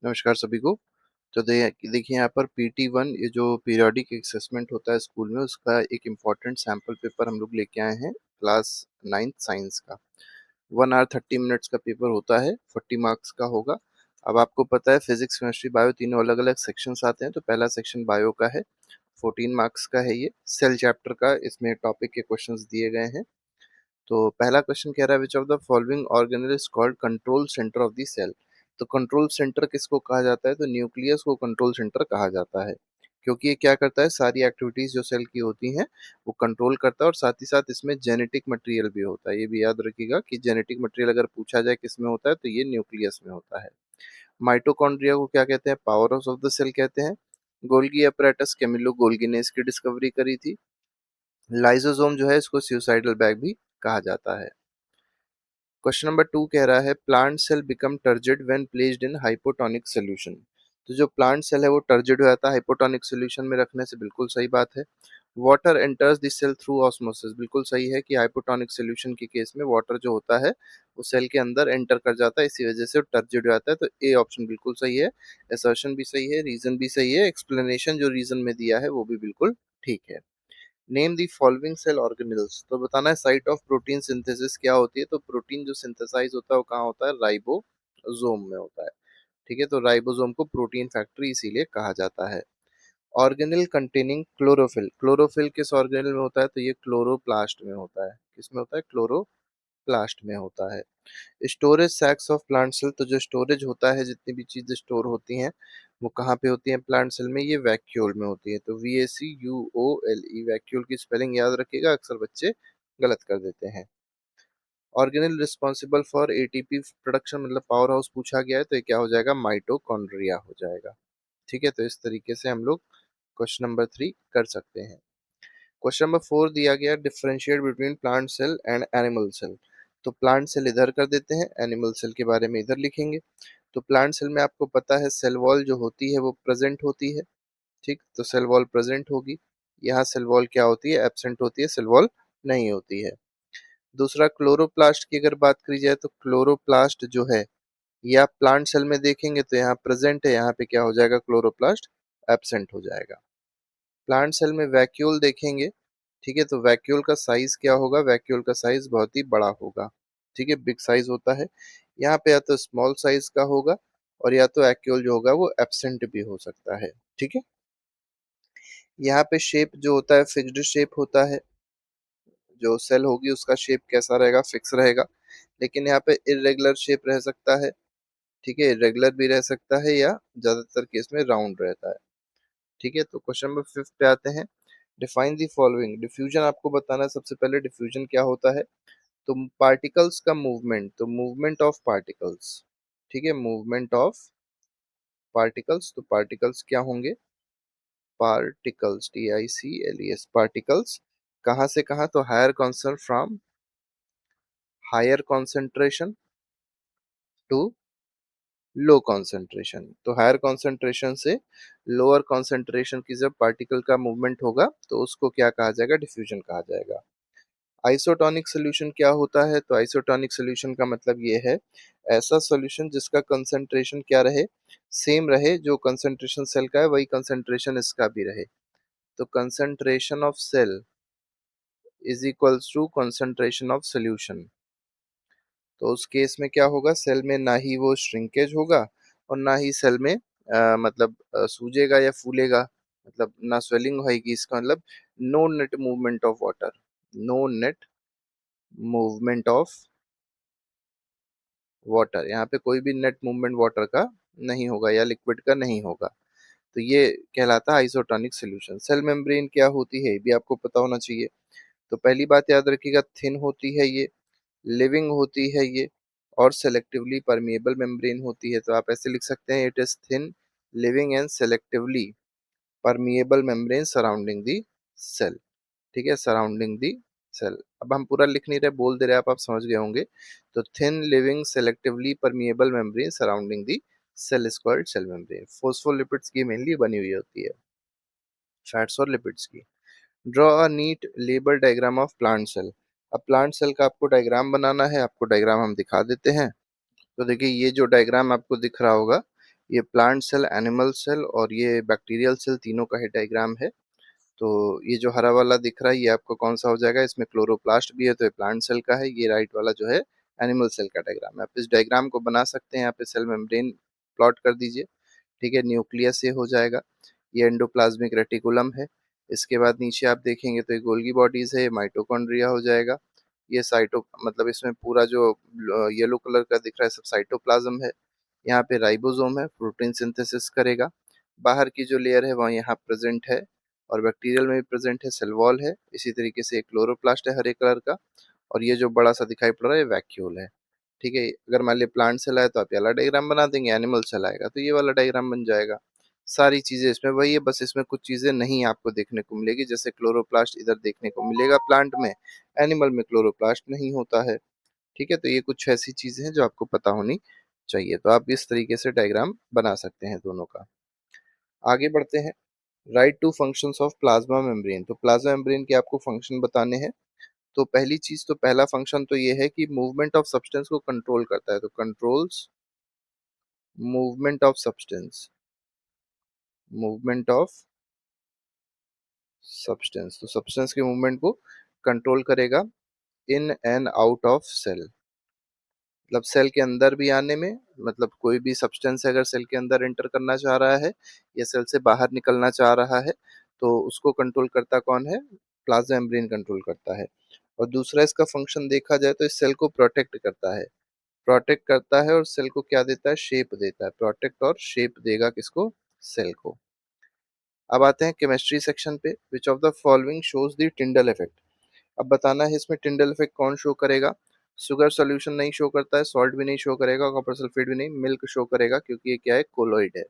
नमस्कार सभी को। तो देखिए यहाँ पर PT1 ये जो पीरियोडिक असेसमेंट होता है स्कूल में, उसका एक इम्पोर्टेंट सैंपल पेपर हम लोग लेके आए हैं क्लास 9th साइंस का। 1 आवर 30 मिनट्स का पेपर होता है, 40 मार्क्स का होगा। अब आपको पता है फिजिक्स केमिस्ट्री बायो तीनों अलग अलग सेक्शंस आते हैं, तो पहला सेक्शन बायो का है, 14 मार्क्स का है। ये सेल चैप्टर का इसमें टॉपिक के क्वेश्चंस दिए गए हैं। तो पहला क्वेश्चन कह रहा है which of the following organelle is called control centre of the cell. तो कंट्रोल सेंटर किसको कहा जाता है? तो न्यूक्लियस को कंट्रोल सेंटर कहा जाता है, क्योंकि ये क्या करता है, सारी एक्टिविटीज जो सेल की होती हैं वो कंट्रोल करता है। और साथ ही साथ इसमें जेनेटिक मटेरियल भी होता है। ये भी याद रखिएगा कि जेनेटिक मटेरियल अगर पूछा जाए किस में होता है तो ये न्यूक्लियस में होता है। माइटोकॉन्ड्रिया को क्या कहते हैं? Powerhouse of the cell कहते हैं। गोल्गी अपरेटस कैमिलो गोल्गी ने इसकी डिस्कवरी करी थी। लाइसोसोम जो है इसको सुसाइडल बैग भी कहा जाता है। क्वेश्चन नंबर 2 कह रहा है plant cell become turgid when placed in hypotonic solution. तो जो प्लांट सेल है वो टर्जिड हो जाता है हाइपोटोनिक सॉल्यूशन में रखने से, बिल्कुल सही बात है। Water enters the cell through osmosis, बिल्कुल सही है कि हाइपोटोनिक सॉल्यूशन के केस में वाटर जो होता है वो सेल के अंदर एंटर कर जाता है, इसी वजह से वो टर्जिड हो जाता है। तो ए ऑप्शन बिल्कुल सही है। असर्शन भी सही है, रीजन भी सही है, एक्सप्लेनेशन जो रीजन में दिया है वो भी बिल्कुल ठीक है। Name the following cell organelles, तो बताना है साइट ऑफ प्रोटीन सिंथेसिस क्या होती है। तो प्रोटीन जो सिंथेसाइज होता है वो कहाँ होता है? राइबोसोम में होता है। ठीक है, तो राइबोसोम को प्रोटीन फैक्ट्री इसीलिए कहा जाता है। ऑर्गेनेल कंटेनिंग क्लोरोफिल, क्लोरोफिल किस ऑर्गेनेल में होता है? तो ये क्लोरोप्लास्ट में होता है। किस में होता है? क्लोरोप्लास्ट में होता है। स्टोरेज सैक्स ऑफ प्लांट सेल, तो जो स्टोरेज होता है, जितनी भी चीजें स्टोर होती हैं वो कहाँ पे होती हैं प्लांट सेल में? ये वैक्यूल में होती है। तो VACUOLE, वैक्यूल की स्पेलिंग याद रखिएगा, अक्सर बच्चे गलत कर देते हैं। Organelle responsible for ATP production, मतलब पावर हाउस पूछा गया है, तो ये क्या हो जाएगा? माइटोकॉन्ड्रिया हो जाएगा। ठीक है, तो इस तरीके से हम लोग क्वेश्चन नंबर 3 कर सकते हैं। क्वेश्चन नंबर 4 दिया गया differentiate between plant cell and animal cell. तो प्लांट सेल इधर कर देते हैं, एनिमल सेल के बारे में इधर लिखेंगे। तो प्लांट सेल में आपको पता है सेल वॉल जो होती है वो प्रेजेंट होती है। ठीक, तो सेल वॉल प्रेजेंट होगी। यहाँ सेल वॉल क्या होती है? एब्सेंट होती है, सेल वॉल नहीं होती है। दूसरा, क्लोरोप्लास्ट की अगर बात करी जाए तो क्लोरोप्लास्ट जो है ये आप प्लांट सेल में देखेंगे तो यहाँ प्रेजेंट है, यहाँ पे क्या हो जाएगा? क्लोरोप्लास्ट एब्सेंट हो जाएगा। प्लांट सेल में वैक्यूल देखेंगे, ठीक है, तो वैक्यूल का साइज क्या होगा? वैक्यूल का साइज बहुत ही बड़ा होगा। ठीक है, बिग साइज होता है। यहाँ पे या तो स्मॉल साइज का होगा और या तो वैक्यूल जो होगा वो एब्सेंट भी हो सकता है। ठीक है, यहाँ पे शेप जो होता है फिक्स्ड शेप होता है। जो सेल होगी उसका शेप कैसा रहेगा? फिक्स रहेगा। लेकिन यहाँ पे इरेगुलर शेप रह सकता है। ठीक है, इरेगुलर भी रह सकता है या ज्यादातर केस में राउंड रहता है। ठीक है, तो क्वेश्चन नंबर 5 पे आते हैं। डिफाइन दी फॉलोइंग, डिफ्यूजन आपको बताना है सबसे पहले। डिफ्यूजन क्या होता है? तो पार्टिकल्स का मूवमेंट, तो मूवमेंट ऑफ पार्टिकल्स। ठीक है, मूवमेंट ऑफ पार्टिकल्स, तो पार्टिकल्स क्या होंगे? पार्टिकल्स, TICLES, पार्टिकल्स कहाँ से कहाँ? तो higher concentration from higher concentration to low concentration. तो हायर कॉन्सेंट्रेशन से लोअर कॉन्सेंट्रेशन की जब पार्टिकल का मूवमेंट होगा तो उसको क्या कहा जाएगा? डिफ्यूजन कहा जाएगा। आइसोटोनिक सॉल्यूशन क्या होता है? तो आइसोटोनिक सॉल्यूशन का मतलब ये है ऐसा सॉल्यूशन जिसका कंसंट्रेशन क्या रहे? सेम रहे। जो कंसंट्रेशन सेल का है वही कंसंट्रेशन इसका भी रहे। तो concentration of cell is equals to concentration of solution. तो उस केस में क्या होगा? सेल में ना ही वो श्रिंकेज होगा और ना ही सेल में मतलब सूजेगा या फूलेगा, मतलब ना स्वेलिंग होगी। इसका मतलब no net movement of water, no net movement of water. यहाँ पे कोई भी नेट मूवमेंट वाटर का नहीं होगा या लिक्विड का नहीं होगा। तो ये कहलाता है आइसोटोनिक सॉल्यूशन। सेल मेम्ब्रेन क्या होती है ये भी आपको पता होना चाहिए। तो पहली बात याद रखिएगा, थिन होती है ये, लिविंग होती है ये, और सेलेक्टिवली परमिएबल मेम्ब्रेन होती है। तो आप ऐसे लिख सकते हैं, it is thin living and selectively permeable membrane surrounding the cell. ठीक है, सराउंडिंग दी सेल। अब हम पूरा लिख नहीं रहे, बोल दे रहे, आप समझ गए होंगे। तो thin living selectively permeable membrane surrounding the cell is called cell membrane. Phospholipids की मेनली बनी हुई होती है, फैट्स और लिपिड्स की। Draw a neat label diagram of plant cell. अब प्लांट सेल का आपको डायग्राम बनाना है, आपको डायग्राम हम दिखा देते हैं। तो देखिए ये जो डायग्राम आपको दिख रहा होगा ये प्लांट सेल, एनिमल सेल और ये बैक्टीरियल सेल तीनों का ही डायग्राम है। तो ये जो हरा वाला दिख रहा है ये आपको कौन सा हो जाएगा, इसमें क्लोरोप्लास्ट भी है तो ये प्लांट सेल का है, ये राइट वाला जो है एनिमल सेल का डायग्राम है। आप इस डायग्राम को बना सकते हैं, यहाँ पे सेल मेम्ब्रेन प्लॉट कर दीजिए, ठीक है, न्यूक्लियस ये हो जाएगा, ये एंडोप्लाज्मिक रेटिकुलम है। इसके बाद नीचे आप देखेंगे तो ये गोल्गी बॉडीज है, माइटोकॉन्ड्रिया हो जाएगा, ये साइटो मतलब इसमें पूरा जो येलो कलर का दिख रहा है सब साइटोप्लाज्म है। यहाँ पे राइबोसोम है, प्रोटीन सिंथेसिस करेगा। बाहर की जो लेयर है वह यहाँ प्रेजेंट है, और बैक्टीरियल में भी प्रेजेंट है, सेल वॉल है। इसी तरीके से एक क्लोरोप्लास्ट है हरे कलर का, और ये जो बड़ा सा दिखाई पड़ रहा है वैक्यूल है। ठीक है, अगर मान लिया प्लांट सेल आए तो आप ये वाला डायग्राम बना देंगे, एनिमल सेल आएगा तो ये वाला डायग्राम बन जाएगा। सारी चीजें इसमें वही है, बस इसमें कुछ चीजें नहीं आपको देखने को मिलेगी, जैसे क्लोरोप्लास्ट इधर देखने को मिलेगा प्लांट में, एनिमल में क्लोरोप्लास्ट नहीं होता है। ठीक है, तो ये कुछ ऐसी चीजें हैं जो आपको पता होनी चाहिए। तो आप इस तरीके से डायग्राम बना सकते हैं दोनों का। आगे बढ़ते हैं, right to functions of plasma membrane. तो प्लाज्मा मेम्ब्रेन के आपको फंक्शन बताने हैं। तो पहली चीज, तो पहला फंक्शन तो ये है कि मूवमेंट ऑफ सब्सटेंस को कंट्रोल करता है, तो controls movement of substance, movement of substance, तो सब्सटेंस के मूवमेंट को कंट्रोल करेगा in and out of cell, मतलब सेल के अंदर भी आने में, मतलब कोई भी सब्सटेंस अगर सेल के अंदर एंटर करना चाह रहा है या सेल से बाहर निकलना चाह रहा है तो उसको कंट्रोल करता कौन है, प्लाज्मा मेम्ब्रेन कंट्रोल करता है। और दूसरा इसका फंक्शन देखा जाए तो इस सेल को प्रोटेक्ट करता है, प्रोटेक्ट करता है और सेल को क्या देता है, शेप देता है, प्रोटेक्ट और शेप देगा किसको, सेल को। अब आते हैं केमिस्ट्री सेक्शन पे, विच of the following shows the Tyndall effect. अब बताना है इसमें टिंडल इफेक्ट कौन शो करेगा। शुगर सॉल्यूशन नहीं शो करता है, सॉल्ट भी नहीं शो करेगा, कॉपर सल्फेट भी नहीं, मिल्क शो करेगा क्योंकि ये क्या है, कोलोइड है।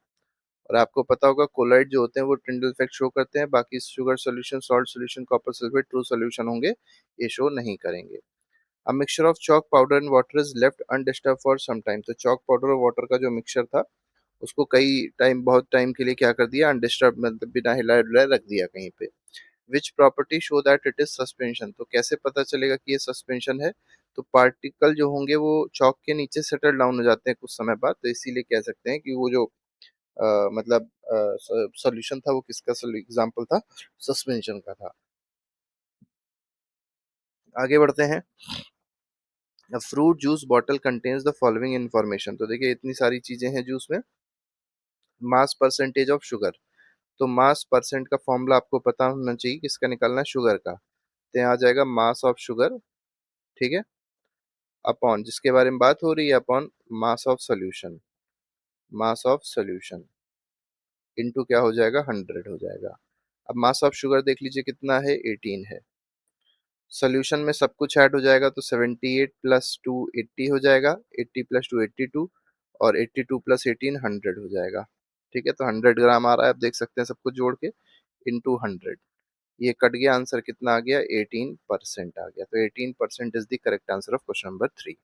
और आपको पता होगा कोलोइड जो होते हैं वो टिंडल इफेक्ट शो करते हैं, बाकी sugar solution, salt solution, copper sulphate true solution होंगे, ये शो नहीं करेंगे। अब mixture of chalk powder and water is left undisturb for some time. तो चॉक पाउडर और वाटर का जो मिक्सचर था उसको कई टाइम, बहुत टाइम के लिए क्या कर दिया, अनडिस्टर्ब, मतलब बिना हिलाए डुलाए रख दिया कहीं पे। Which property show that it is suspension. तो कैसे पता चलेगा कि ये सस्पेंशन है, तो पार्टिकल जो होंगे वो चौक के नीचे सेटल डाउन हो जाते हैं कुछ समय बाद, तो इसीलिए कह सकते हैं कि वो जो मतलब सॉल्यूशन था वो किसका एग्जांपल था, सस्पेंशन का था। आगे बढ़ते हैं, fruit juice bottle contains the following information. तो देखिए इतनी सारी चीजें हैं जूस में। मास परसेंटेज ऑफ शुगर, तो मास परसेंट का फॉर्मूला आपको पता होना चाहिए, किसका निकालना है, शुगर का। तो यहाँ आ जाएगा मास ऑफ शुगर, ठीक है, अपॉन जिसके बारे में बात हो रही है, upon mass of solution, mass of solution into क्या हो जाएगा, 100 हो जाएगा। अब मास ऑफ शुगर देख लीजिए कितना है, 18 है। सॉल्यूशन में सब कुछ ऐड हो जाएगा तो 78 प्लस 2 80 हो जाएगा, 80 प्लस 2 82, और 82 प्लस 18 100 हो जाएगा। ठीक है, तो 100 ग्राम आ रहा है, आप देख सकते हैं सब कुछ जोड़ के, इंटू 100, ये कट गया, आंसर कितना आ गया, 18% आ गया। तो 18% is the correct answer of question number 3।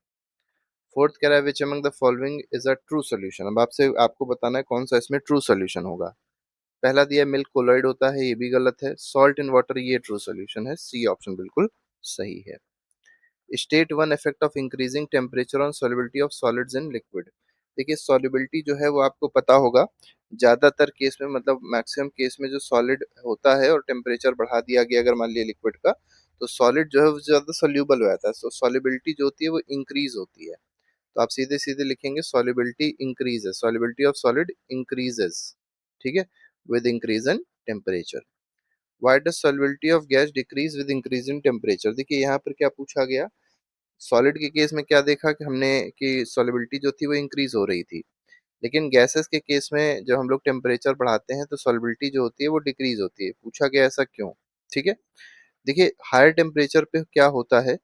Fourth कह रहा है which among the following is a true solution. अब आपसे आपको बताना है कौन सा इसमें ट्रू सोल्यूशन होगा। पहला दिया मिल्क कोलॉइड होता है, ये भी गलत है। सॉल्ट इन वाटर, ये ट्रू सोल्यूशन है, सी ऑप्शन बिल्कुल सही है। State one effect of increasing temperature on solubility of solids in liquid. देखिए सॉल्युबिलिटी जो है वो आपको पता होगा, ज्यादातर केस में, मतलब मैक्सिमम केस में जो सॉलिड होता है और टेम्परेचर बढ़ा दिया गया अगर मान लिया लिक्विड का, तो सॉलिड जो है वो ज्यादा सोल्यूबल हो जाता है, तो सॉल्युबिलिटी जो होती है वो इंक्रीज होती है। तो आप सीधे सीधे लिखेंगे solubility increases, solubility of solid increases, ठीक है, with increase in temperature. Why does solubility of gas decrease with increase in temperature. देखिए यहाँ पर क्या पूछा गया, सॉलिड के केस में क्या देखा कि हमने कि सॉल्युबिलिटी जो थी वो इंक्रीज हो रही थी, लेकिन गैसेस के केस में जब हम लोग टेम्परेचर बढ़ाते हैं तो सॉल्युबिलिटी जो होती है वो डिक्रीज होती है। पूछा गया ऐसा क्यों, ठीक है। देखिए हायर टेम्परेचर पे क्या होता है,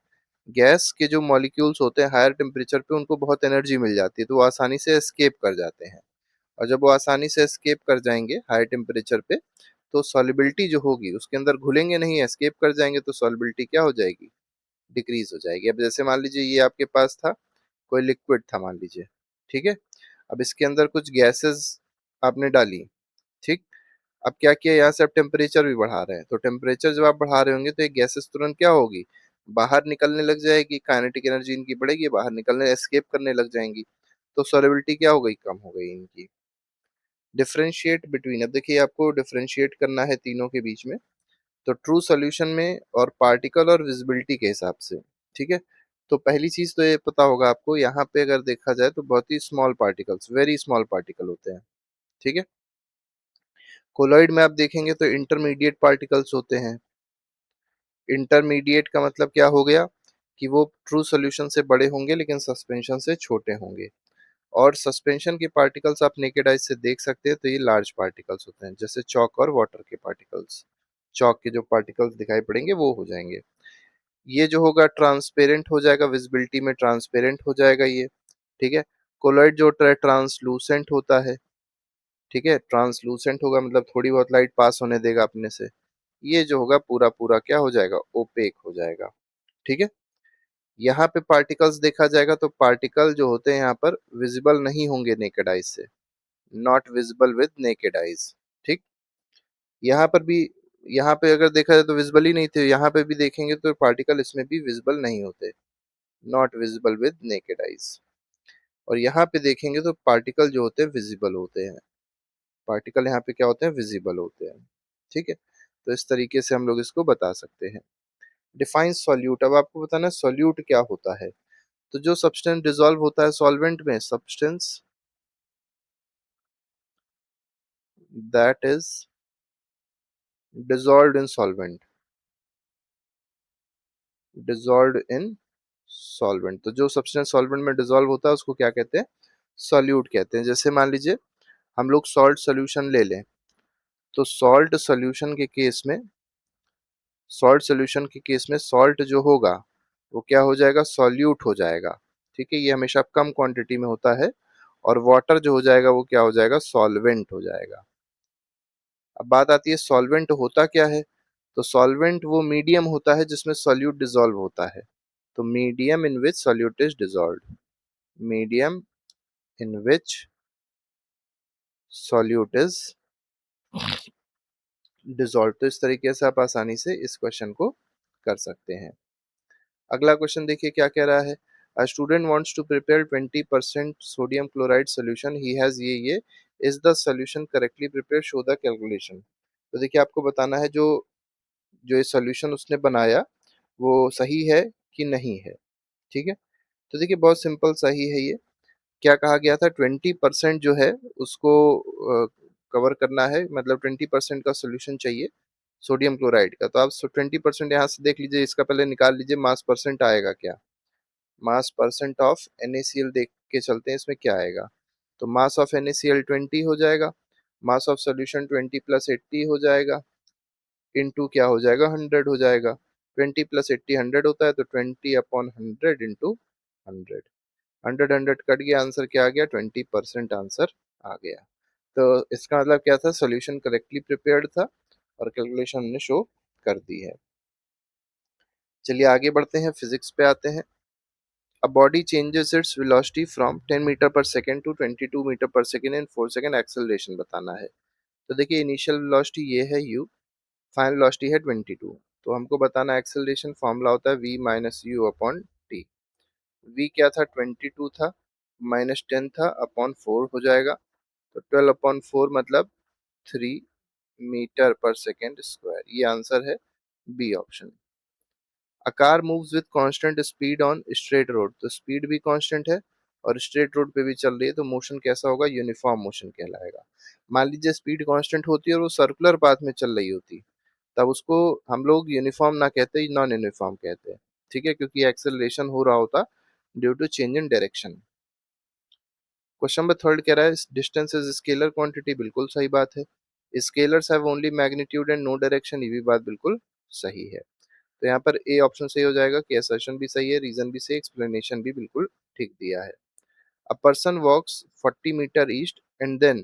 गैस के जो मॉलिक्यूल्स होते हैं हायर टेम्परेचर पे उनको बहुत एनर्जी मिल जाती है, तो वो आसानी से एस्केप कर जाते हैं। और जब वो आसानी से एस्केप कर जाएंगे हाई टेम्परेचर पे, तो सॉल्युबिलिटी जो होगी उसके अंदर घुलेंगे नहीं, एस्केप कर जाएंगे, तो सॉल्युबिलिटी क्या हो जाएगी, डिक्रीज हो जाएगी। अब जैसे मान लीजिए ये आपके पास था, कोई लिक्विड था मान लीजिए, ठीक है, अब इसके अंदर कुछ गैसेस आपने डाली, ठीक, अब क्या किया, यहाँ से आप टेम्परेचर भी बढ़ा रहे हैं, तो टेम्परेचर जब आप बढ़ा रहे होंगे तो ये गैसेस तुरंत क्या होगी, बाहर निकलने लग जाएगी, काइनेटिक एनर्जी इनकी बढ़ेगी, बाहर निकलने, एस्केप करने लग जाएंगी, तो सॉल्युबिलिटी क्या हो गई, कम हो गई इनकी। डिफरेंशिएट बिटवीन, अब देखिए आपको डिफरेंशिएट करना है तीनों के बीच में, तो ट्रू सॉल्यूशन में और पार्टिकल और विजिबिलिटी के हिसाब से, ठीक है। तो पहली चीज तो ये पता होगा आपको, यहाँ पे अगर देखा जाए तो बहुत ही small particles, very small particle होते हैं, ठीक है। कोलॉइड में आप देखेंगे तो इंटरमीडिएट पार्टिकल्स होते हैं। इंटरमीडिएट का मतलब क्या हो गया कि वो ट्रू सॉल्यूशन से बड़े होंगे लेकिन सस्पेंशन से छोटे होंगे। और सस्पेंशन के पार्टिकल्स आप नेकेड आइज से देख सकते हैं तो ये लार्ज पार्टिकल्स होते हैं, जैसे चॉक और वाटर के पार्टिकल्स। चॉक के जो पार्टिकल्स दिखाई पड़ेंगे वो हो जाएंगे। ये जो होगा ट्रांसपेरेंट हो जाएगा, विजिबिलिटी में ट्रांसपेरेंट हो जाएगा ये, ठीक है। कोलॉइड जो होता है ट्रांसलूसेंट होता है, ठीक है। ट्रांसलूसेंट होगा मतलब थोड़ी बहुत लाइट पास होने देगा अपने से। ये जो होगा पूरा पूरा क्या हो जाएगा, ओपेक हो जाएगा, ठीक है। यहाँ पे पार्टिकल्स देखा जाएगा तो पार्टिकल जो होते हैं यहाँ पर विजिबल नहीं होंगे नेकेड आइज से, not visible with naked eyes, ठीक। यहाँ पर भी, यहाँ पे अगर देखा जाए तो विजिबल ही नहीं थे, यहाँ पे भी देखेंगे तो पार्टिकल इसमें भी विजिबल नहीं होते, not visible with naked eyes. और यहाँ पे देखेंगे तो पार्टिकल जो होते हैं विजिबल होते हैं, पार्टिकल यहाँ पे क्या होते हैं, विजिबल होते हैं, ठीक है। तो इस तरीके से हम लोग इसको बता सकते हैं। डिफाइन सॉल्यूट, अब आपको बताना है सॉल्यूट क्या होता है। तो जो सब्सटेंस डिसॉल्व होता है सॉल्वेंट में, substance that is dissolved in solvent, dissolved in solvent, तो जो सब्सटेंस सॉल्वेंट में डिसॉल्व होता है उसको क्या कहते हैं, सॉल्यूट कहते हैं। जैसे मान लीजिए हम लोग सॉल्ट सोल्यूशन ले लें, तो सॉल्ट सोल्यूशन के केस में, सॉल्ट सोल्यूशन के केस में सॉल्ट जो होगा वो क्या हो जाएगा, सॉल्यूट हो जाएगा, ठीक है। ये हमेशा कम क्वांटिटी में होता है। और वाटर जो हो जाएगा वो क्या हो जाएगा, सॉल्वेंट हो जाएगा। अब बात आती है सॉल्वेंट होता क्या है, तो सॉल्वेंट वो मीडियम होता है जिसमें सॉल्यूट डिसॉल्व होता है। तो medium in which solute is dissolved, medium in which solute is dissolve. तो इस तरीके से आप आसानी से इस क्वेश्चन को कर सकते हैं। अगला क्वेश्चन देखिए क्या कह रहा है। A student wants to prepare 20% sodium chloride solution, he has ये is the solution correctly prepared, show the calculation. तो देखिए आपको बताना है जो जो ये सॉल्यूशन उसने बनाया वो सही है कि नहीं है, ठीक है। तो देखिए बहुत सिंपल सही है ये। क्या कहा गया था, 20% जो है उसको कवर करना है, मतलब 20% का सोल्यूशन चाहिए सोडियम क्लोराइड का। तो आप 20% यहाँ से देख लीजिए, इसका पहले निकाल लीजिए मास परसेंट आएगा क्या, मास परसेंट ऑफ NaCl देख के चलते हैं इसमें क्या आएगा। तो मास ऑफ NaCl 20 हो जाएगा, मास ऑफ सोल्यूशन 20 प्लस 80 हो जाएगा, इंटू क्या हो जाएगा, 100 हो जाएगा। 20 प्लस 80 100 होता है, तो 20/100 इंटू 100, 100 कट गया, आंसर क्या आ गया, 20% आंसर आ गया। तो इसका मतलब क्या था, सॉल्यूशन करेक्टली प्रिपेयर्ड था और कैलकुलेशन हमने शो कर दी है। चलिए आगे बढ़ते हैं, फिजिक्स पे आते हैं। A body changes its velocity from 10 metre per second to 22 metre per second in 4 second, acceleration बताना है। तो देखिए इनिशियल वेलोसिटी ये है u, फाइनल वेलोसिटी है 22। तो हमको बताना एक्सेलरेशन, फॉर्मूला होता है v minus you upon T. v क्या था, 22 था, माइनस 10 था, अपॉन 4 हो जाएगा। तो 12/4 मतलब 3 मीटर पर सेकेंड स्क्वायर, ये आंसर है B option. A car moves with constant speed on straight road, तो स्पीड भी कांस्टेंट है और स्ट्रेट रोड पे भी चल रही है, तो मोशन कैसा होगा, यूनिफॉर्म मोशन कहलाएगा। मान लीजिए स्पीड कांस्टेंट होती है और वो सर्कुलर पाथ में चल रही होती, तब उसको हम लोग यूनिफॉर्म ना कहते, नॉन यूनिफॉर्म कहते हैं, ठीक है, क्योंकि एक्सेलरेशन हो रहा होता due to change in direction. Question number third कह रहा है डिस्टेंस इज स्केलर क्वांटिटी, बिल्कुल सही बात है। Scalars have only magnitude and no direction, ये भी बात बिल्कुल सही है। तो यहाँ पर ए ऑप्शन सही हो जाएगा कि असर्शन भी सही है, रीजन भी सही, एक्सप्लेनेशन भी बिल्कुल ठीक दिया है। A person walks 40 metre east and then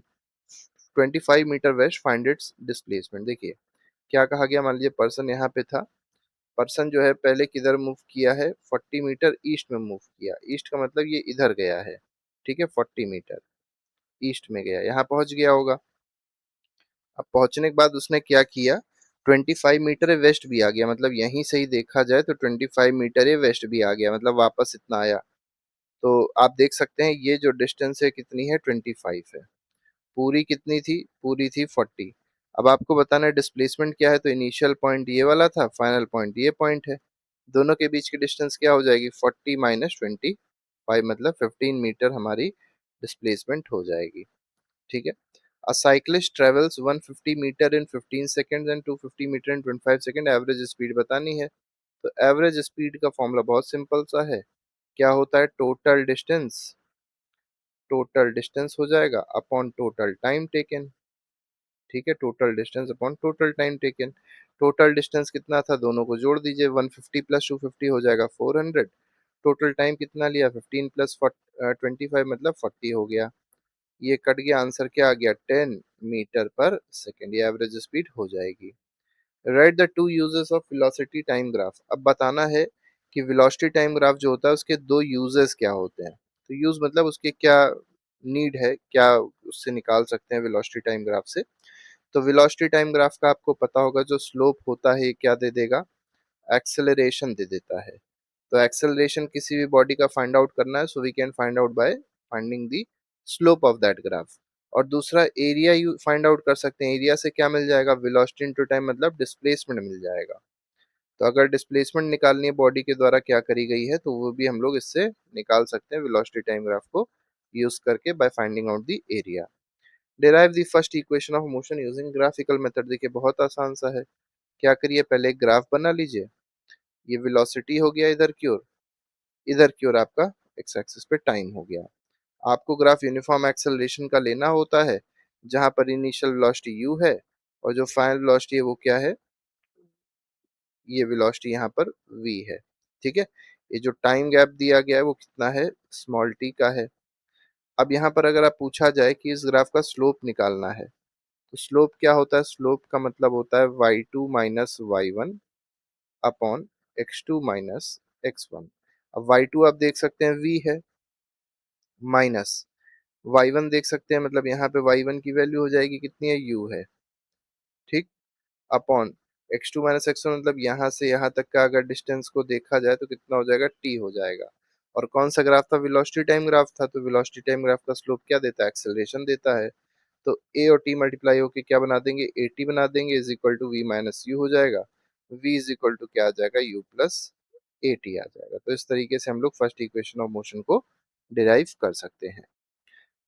25 metre west, find its displacement. देखिए क्या कहा गया, मान लीजिए पर्सन यहाँ पे था, पर्सन जो है पहले किधर मूव किया है, 40 मीटर ईस्ट में मूव किया, ईस्ट का मतलब ये इधर गया है, ठीक है, 40 मीटर ईस्ट में गया, यहाँ पहुंच गया होगा। अब पहुंचने के बाद उसने क्या किया, 25 मीटर वेस्ट भी आ गया, मतलब यहीं से ही देखा जाए तो 25 मीटर ये वेस्ट भी आ गया, मतलब वापस इतना आया। तो आप देख सकते हैं ये जो डिस्टेंस है कितनी है, 25 है। पूरी कितनी थी, पूरी थी 40। अब आपको बताना है डिस्प्लेसमेंट क्या है, तो इनिशियल पॉइंट ये वाला था, फाइनल पॉइंट ये पॉइंट है। दोनों के बीच की डिस्टेंस क्या हो जाएगी, 40 माइनस 25, मतलब 15 मीटर हमारी डिस्प्लेसमेंट हो जाएगी। ठीक है। A cyclist travels 150 metre in 15 seconds and 250 metre in 25 second, average speed बतानी है। तो एवरेज स्पीड का फॉर्मूला बहुत सिंपल सा है, क्या होता है, टोटल डिस्टेंस हो जाएगा अपॉन टोटल टाइम टेकन। ठीक है, total distance upon total time taken. Total distance कितना था, दोनों को जोड़ दीजिए, 150 प्लस 250 हो जाएगा 400। टोटल टाइम कितना लिया, 15 प्लस 25 मतलब 40 हो गया। ये कट गया, आंसर क्या आ गया, 10 मीटर पर सेकेंड, ये एवरेज स्पीड हो जाएगी। Right the two uses of velocity time graph. अब बताना है कि वेलोसिटी टाइम ग्राफ जो होता है उसके दो यूजेस क्या होते हैं। तो यूज मतलब उसके क्या नीड है, क्या उससे निकाल सकते हैं वेलोसिटी टाइम ग्राफ से। तो वेलोसिटी टाइम ग्राफ का आपको पता होगा, जो स्लोप होता है क्या दे देगा, एक्सेलरेशन दे देता है। तो एक्सेलरेशन किसी भी बॉडी का फाइंड आउट करना है, so we can find out by finding the slope of that graph. और दूसरा एरिया यू फाइंड आउट कर सकते हैं, एरिया से क्या मिल जाएगा, वेलोसिटी इनटू टाइम मतलब डिस्प्लेसमेंट मिल जाएगा। तो अगर डिस्प्लेसमेंट निकालनी है बॉडी के द्वारा क्या करी गई है, तो वो भी हम लोग इससे निकाल सकते हैं वेलोसिटी टाइम ग्राफ को यूज करके, by finding out the area. Derive the first equation of motion using graphical method. देखिए बहुत आसान सा है, क्या करिए, पहले एक ग्राफ बना लीजिए। ये वेलोसिटी हो गया इधर की ओर आपका एक्स एक्सिस पे टाइम हो गया। आपको ग्राफ यूनिफॉर्म एक्सेलरेशन का लेना होता है, जहां पर इनिशियल वेलोसिटी u है और जो फाइनल वेलोसिटी है वो क्या है, ये वेलोसिटी यहाँ पर v है। ठीक है। ये जो टाइम गैप दिया गया है वो कितना है, स्मॉल t का है। अब यहाँ पर अगर आप पूछा जाए कि इस ग्राफ का स्लोप निकालना है, तो स्लोप क्या होता है, स्लोप का मतलब होता है y2 minus y1 upon x2 minus x1। अब y2 आप देख सकते हैं v है, माइनस y1 देख सकते हैं, मतलब यहाँ पे y1 की वैल्यू हो जाएगी कितनी है, u है। ठीक। अपॉन x2 माइनस x1 मतलब यहाँ से यहाँ तक का अगर डिस्टेंस को देखा जाए तो कितना हो जाएगा, t हो जाएगा। और कौन सा ग्राफ था, वेलोसिटी टाइम ग्राफ था, तो वेलोसिटी टाइम ग्राफ का स्लोप क्या देता है, एक्सेलरेशन देता है। तो a और t मल्टीप्लाई होके क्या बना देंगे, at बना देंगे, is equal to v minus u हो जाएगा। v इज इक्वल टू क्या आ जाएगा, u प्लस at आ जाएगा। तो इस तरीके से हम लोग फर्स्ट इक्वेशन ऑफ मोशन को डिराइव कर सकते हैं।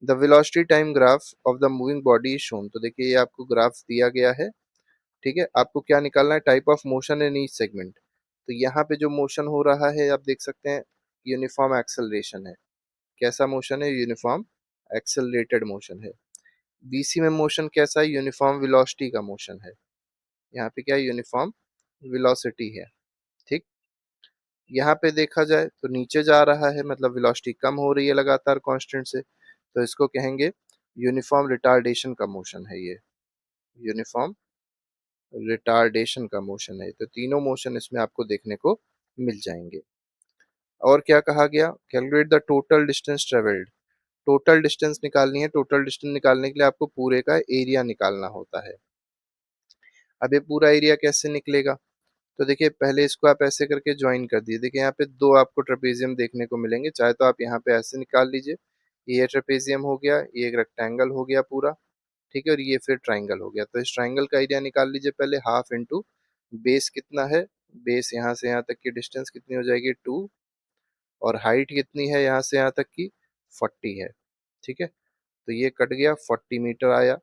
The velocity time graph of the moving body is shown. तो देखिए ये आपको ग्राफ दिया गया है। ठीक है, आपको क्या निकालना है, type of motion in each segment. तो यहाँ पे जो मोशन हो रहा है आप देख सकते हैं, यूनिफॉर्म एक्सेलरेशन है। कैसा मोशन है, यूनिफॉर्म एक्सेलरेटेड मोशन है। बीसी में मोशन कैसा है, यूनिफॉर्म वेलोसिटी का मोशन है। यहाँ पे क्या है, यूनिफॉर्म वेलोसिटी है। ठीक। यहाँ पे देखा जाए तो नीचे जा रहा है, मतलब वेलोसिटी कम हो रही है लगातार कांस्टेंट से, तो इसको कहेंगे यूनिफॉर्म रिटार्डेशन का मोशन है ये, यूनिफॉर्म रिटार्डेशन का मोशन है। तो तीनों मोशन इसमें आपको देखने को मिल जाएंगे। और क्या कहा गया, calculate the total distance travelled. Total distance निकालनी है, टोटल डिस्टेंस निकालने के लिए आपको पूरे का एरिया निकालना होता है। अब ये पूरा एरिया कैसे निकलेगा, तो देखिए पहले इसको आप ऐसे करके ज्वाइन कर दिए। देखिए यहाँ पे दो आपको ट्रेपेजियम देखने को मिलेंगे, चाहे तो आप यहाँ पे ऐसे निकाल लीजिए, ये ट्रेपेजियम हो गया, ये एक रेक्टेंगल हो गया पूरा। ठीक है, और ये फिर ट्राइंगल हो गया। तो इस ट्राइंगल का एरिया निकाल लीजिए पहले, हाफ इंटू बेस कितना है, बेस यहाँ से यहाँ तक की डिस्टेंस कितनी हो जाएगी 2, और हाइट कितनी है यहाँ से यहाँ तक की 40 है। ठीक है, तो ये कट गया, 40 मीटर आया।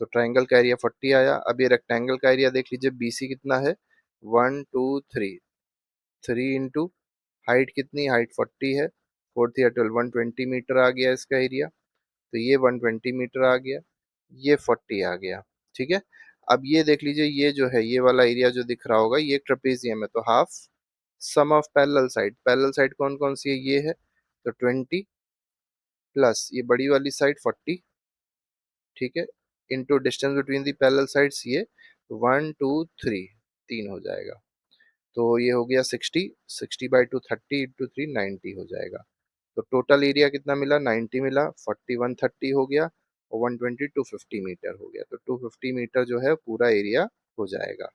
तो ट्राइंगल का एरिया 40 आया। अब ये रेक्टेंगल का एरिया देख लीजिए, बीसी कितना है, 1 2 3, 3 इंटू हाइट कितनी, हाइट 40 है, 4 3 12, 120 मीटर आ गया इसका एरिया। तो ये 120 मीटर आ गया, ये 40 आ गया। ठीक है। अब ये देख लीजिए, ये जो है ये वाला एरिया जो दिख रहा होगा ये ट्रेपेजियम है, तो half sum of parallel side. Parallel side कौन कौन सी है, ये है, तो 20 प्लस ये बड़ी वाली साइड 40। ठीक है, into distance between the parallel sides ये 1 2 3, 3 हो जाएगा। तो ये हो गया 60, 60/2 30 × 3 90 हो जाएगा। तो टोटल एरिया कितना मिला, 90 मिला, 40 130 हो गया, और 120 250 मीटर हो गया। तो 250 मीटर जो है पूरा एरिया हो जाएगा।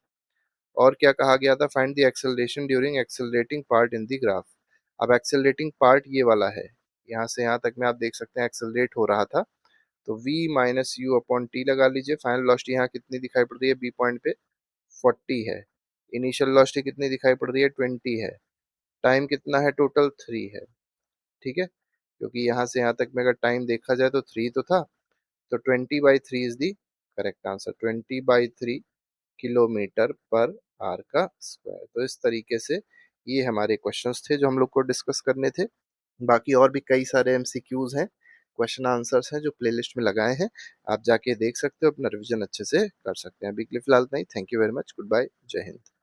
और क्या कहा गया था, find the acceleration during accelerating part in the graph. अब एक्सेलरेटिंग पार्ट ये वाला है, यहाँ से यहाँ तक में आप देख सकते हैं एक्सेलरेट हो रहा था, तो v minus you upon T लगा लीजिए। फाइनल वेलोसिटी यहाँ कितनी दिखाई पड़ रही है बी पॉइंट पे, 40 है। इनिशियल वेलोसिटी कितनी दिखाई पड़ रही है, 20 है। टाइम कितना है टोटल, 3 है। ठीक है, क्योंकि यहाँ से यहाँ तक में अगर टाइम देखा जाए तो 3 तो था, तो 20/3 is the correct answer. 20/3 kilometre पर आर का स्क्वायर। तो इस तरीके से ये हमारे क्वेश्चंस थे जो हम लोग को डिस्कस करने थे। बाकी और भी कई सारे एमसीक्यूज हैं, क्वेश्चन आंसर्स हैं जो प्लेलिस्ट में लगाए हैं, आप जाके देख सकते हो, अपना रिवीजन अच्छे से कर सकते हैं। अभी के लिए फिलहाल नहीं, thank you very much, good bye, जय हिंद।